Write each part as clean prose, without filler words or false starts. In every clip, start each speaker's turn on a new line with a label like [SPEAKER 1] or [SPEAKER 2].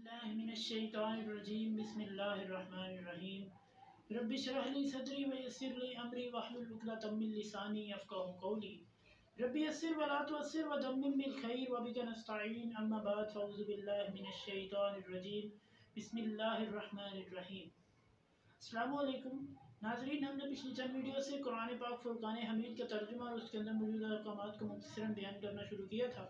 [SPEAKER 1] बिस्मिल्लाहिर्रहमानिर्रहीम बिस्मिल्लाहिर्रहमानिर्रहीम रब्बि इश्रह ली सदरी व यस्सिर ली अमरी वहलुल उक़दतम मिन लिसानी यफ़क़हू क़ौली रब्बि यस्सिर व ला तुअस्सिर व दम्मिम बिल खैर व बिका नस्तईन अम्मा बाद फ़अऊज़ु बिल्लाहि मिनश शैतानिर रजीम बिस्मिल्लाहिर्रहमानिर्रहीम। अस्सलामु अलैकुम नाज़रीन, हमने पिछली चंद वीडियो से कुरान पाक फुरक़ान हमीद का तर्जुमा और उसके अंदर मौजूद अहकामात को मुख्तसरन बयान करना शुरू किया था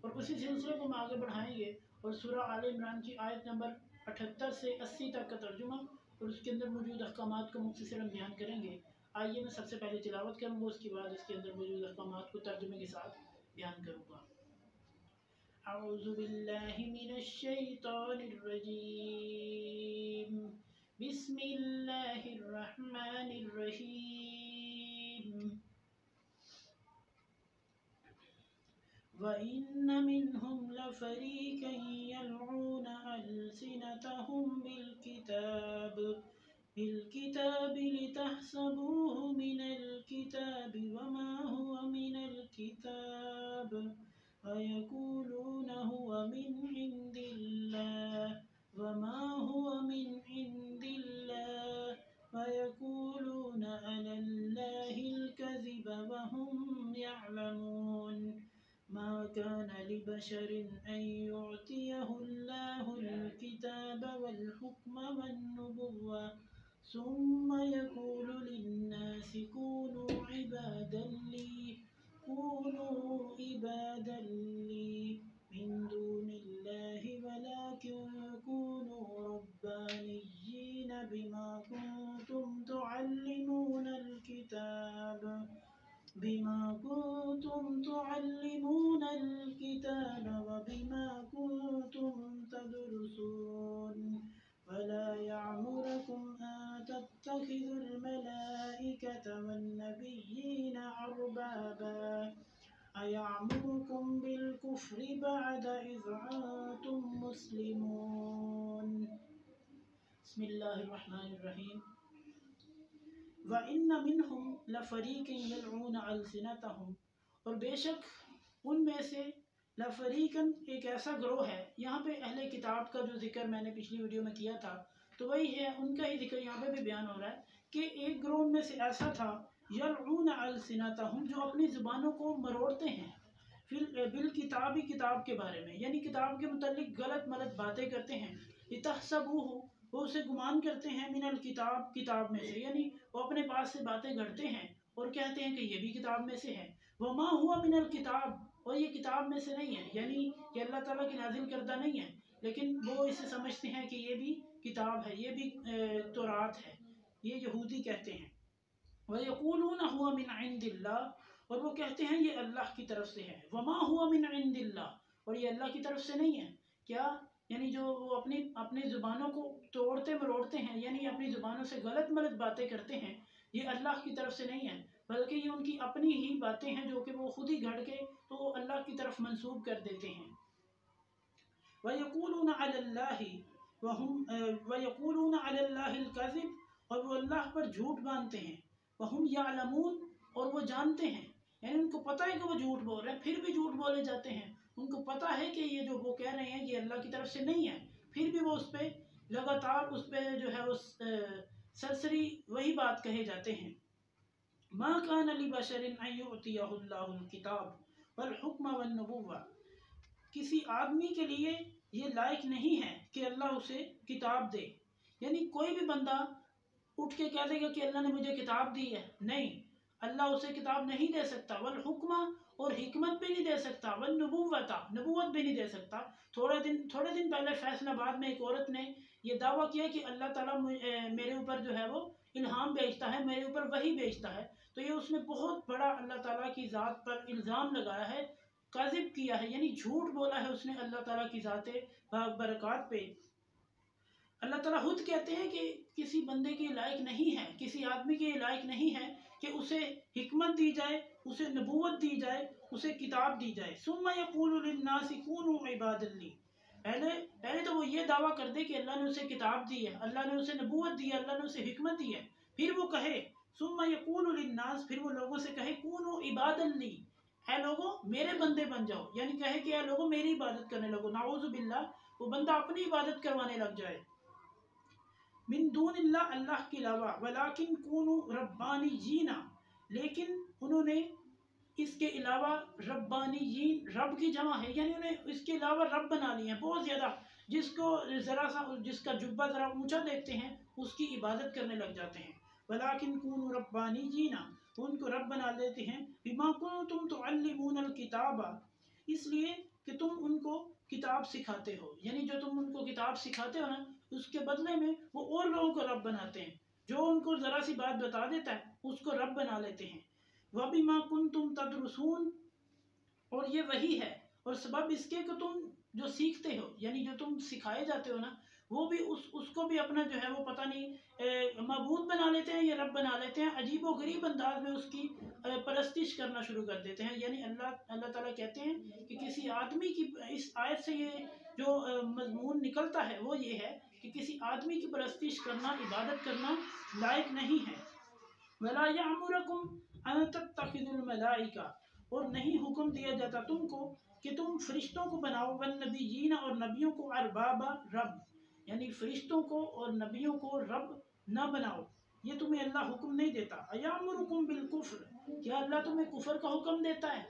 [SPEAKER 1] और उसी सिलसिले को हम आगे बढ़ाएंगे और सूरह आल इमरान की आयत नंबर 78 से 80 तक का तर्जुमा और उसके अंदर मौजूद अहकामात को मुख्तसरन बयान करेंगे। आइए मैं सबसे पहले तिलावत करूँगा, उसके बाद इसके अंदर मौजूद अहकामात को तर्जुमे के साथ बयान करूँगा। अऊज़ु बिल्लाहि मिनश शैतानिर रजीम बिस्मिल्लाहिर रहमानिर रहीम व इन्न मिनहुम लफरीक़न यलऊन अलसिनतहुम बिल लितहसबूहु मिनल किताबि वमा हुवा मिनल किताब व यक़ूलून हुवा मिन इंदिल्लाह वमा हुवा मिन इंदिल्लाह व यक़ूलून अलल्लाहिल कज़िब व हुम यअलमून मा कान लिबशरिन अन युअतियहुल्लाहुल किताब वल हुक्म वन नुबुव्वा सुम्मा यक़ूलु लिन्नासि कूनू इबादन ली मिन दूनिल्लाहि वलाकिन कूनू रब्बानिय्यीन बिमा कुन्तुम तुअल्लिमूनल किताब व बिमा कुन्तुम तदरुसून वला यअमुरुकुम अन तत्तखिज़ुल मलाइकत वन्नबिय्यीन अर्बाबा अयअमुरुकुम बिल कुफ्रि बअद इज़ अंतुम मुस्लिमून। बिस्मिल्लाहिर्रहमानिर्रहीम व इन्न मिनहुम लफरीक़न यलऊन अलसिनतहुम, और बेशक उनमें से लफरीक़न एक ऐसा ग्रोह है। यहाँ पे अहले किताब का जो जिक्र मैंने पिछली वीडियो में किया था तो वही है, उनका ही जिक्र यहाँ पे भी बयान हो रहा है कि एक ग्रोह में से ऐसा था यलऊन अलसिनतहुम, जो अपनी ज़ुबानों को मरोड़ते हैं फिर बिल किताबी, किताब के बारे में, यानी किताब के मुतालिक गलत मलत बातें करते हैं। लितहसबूहु, वो उसे गुमान करते हैं, मिनल किताब, किताब में से, यानी वो अपने पास से बातें गढ़ते हैं और कहते हैं कि ये भी किताब में से है। वमा हुआ मिनल किताब, और ये किताब में से नहीं है, यानी कि अल्लाह ताला की नाजिल करदा नहीं है, लेकिन वो इसे समझते हैं कि ये भी किताब है, ये भी तौरात है, ये यहूदी कहते हैं। व यक़ूलून हुआ मिन इंदिल्लाह, और वो कहते हैं ये अल्लाह की तरफ से है। वमा हुआ मिन इंदिल्लाह, और ये अल्लाह की तरफ से नहीं है। क्या, यानी जो वो अपनी ज़ुबानों को तोड़ते मरोड़ते हैं, यानी अपनी ज़ुबानों से गलत मलत बातें करते हैं, ये अल्लाह की तरफ से नहीं है, बल्कि ये उनकी अपनी ही बातें हैं जो कि वो खुद ही घड़ के तो वो अल्लाह की तरफ मंसूब कर देते हैं। व यक़ूलून अलल्लाहिल कज़िब, और वो अल्लाह पर झूठ बांधते हैं। वहुम यअलमून, और वो जानते हैं, यानी उनको पता है कि वो झूठ बोल रहे हैं, फिर भी झूठ बोले जाते हैं। उनको पता है कि ये जो वो कह रहे हैं ये अल्लाह की तरफ से नहीं है, फिर भी वो उस पर लगातार उस पर जो है उस सरसरी वही बात कहे जाते हैं। मा कान लिबशरिन अन युअतियहुल्लाहुल किताब वल हुक्म वन नुबुव्वा, किसी आदमी के लिए ये लायक नहीं है कि अल्लाह उसे किताब दे, यानी कोई भी बंदा उठ के कह देगा कि अल्लाह ने मुझे किताब दी है, नहीं, अल्लाह उसे किताब नहीं दे सकता। वल हुक्मा, और हिकमत भी नहीं दे सकता। वल नबुव्वता, नबूवत भी नहीं दे सकता। थोड़े दिन पहले फैसलाबाद में एक औरत ने यह दावा किया कि अल्लाह ताला मेरे ऊपर जो है वो इल्हाम भेजता है, मेरे ऊपर वही भेजता है, तो ये उसने बहुत बड़ा अल्लाह ताला की ज़ात पर इल्ज़ाम लगाया है, काज़िब किया है, यानी झूठ बोला है उसने अल्लाह ताला की ज़ाते बरक़ात पे। अल्लाह ताला खुद कहते हैं कि किसी बंदे के लायक नहीं है, किसी आदमी के लायक नहीं है कि उसे हिकमत दी जाए, उसे नबूवत दी जाए, उसे किताब दी जाए। सुम्मा यक़ूलु लिन्नासि कूनू इबादन ली, पहले तो वो ये दावा कर दे कि अल्लाह ने उसे किताब दी है, अल्लाह ने उसे नबूवत दी है, अल्लाह ने उसे हिकमत दी है, फिर वो कहे सुम्मा यक़ूलु लिन्नास, फिर वो लोगों से कहे कूनू इबादन ली, है लोगों मेरे बंदे बन जाओ, यानी कहे कि है लोगों मेरी इबादत करने लगो। नाऊज़ु बिल्लाह, वो बंदा अपनी इबादत करवाने लग जाए। मिन दूनिल्लाह, अल्लाह के अलावा, वलाकिन कूनू रब्बानीयीना, लेकिन उन्होंने इसके अलावा रब्बानीयीन, रब की जमा है, यानी उन्हें इसके अलावा रब बना लिए हैं बहुत ज़्यादा। जिसको ज़रा सा, जिसका जुब्बा ज़रा ऊंचा देखते हैं उसकी इबादत करने लग जाते हैं। वलाकिन कूनू रब्बानीयीना, उनको रब बना लेते हैं। बिमा कुंतुम तुअल्लिमूनल किताबा, इसलिए कि तुम उनको किताब सिखाते हो, यानी जो तुम उनको किताब सिखाते हो ना, उसके बदले में वो और लोगों को रब बनाते हैं। जो उनको ज़रा सी बात बता देता है उसको रब बना लेते हैं। वबिमा कुंतुम तदरुसून, और ये वही है, और सबब इसके कि तुम जो सीखते हो, यानी जो तुम सिखाए जाते हो ना, वो भी उसको भी अपना जो है वो पता नहीं मबूद बना लेते हैं या रब बना लेते हैं। अजीब व गरीब अंदाज में उसकी परस्तिश करना शुरू कर देते हैं। यानी अल्लाह ताला कहते हैं कि किसी आदमी की, इस आयत से ये जो मजमून निकलता है वो ये है कि किसी आदमी की परस्तिश करना, इबादत करना लायक नहीं है। वला यअमुरुकुम अन तत्तखिजुल मलाइका, और नहीं हुक्म दिया जाता तुमको कि तुम फरिश्तों को बनाओ, वन नबीयीन, और नबियों को, अरबाबा, रब, यानी फरिश्तों को और नबियों को रब न बनाओ। ये तुम्हें अल्लाह हुक्म नहीं देता। अयामुरुकुम बिल कुफ्र, क्या अल्लाह तुम्हें कुफर का हुक्म देता है?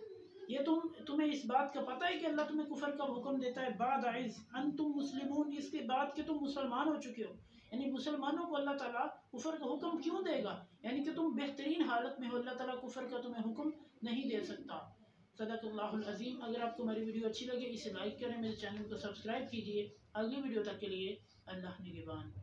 [SPEAKER 1] ये तुम्हें इस बात का पता है कि अल्लाह तुम्हें कुफर का हुक्म देता है? बाद इज़ अंतुम मुस्लिमून, इसके बाद कि तुम मुसलमान हो चुके हो। यानी मुसलमानों को अल्लाह ताला कुफर का हुक्म क्यों देगा? यानी कि तुम बेहतरीन हालत में हो, अल्लाह ताला कुफर का तुम्हें हुक्म नहीं दे सकता। सदक़ल्लाहुल अज़ीम। अगर आपको हमारी वीडियो अच्छी लगे इसे लाइक करें, मेरे चैनल को सब्सक्राइब कीजिए। अगली वीडियो तक के लिए अल्लाह निगहबान।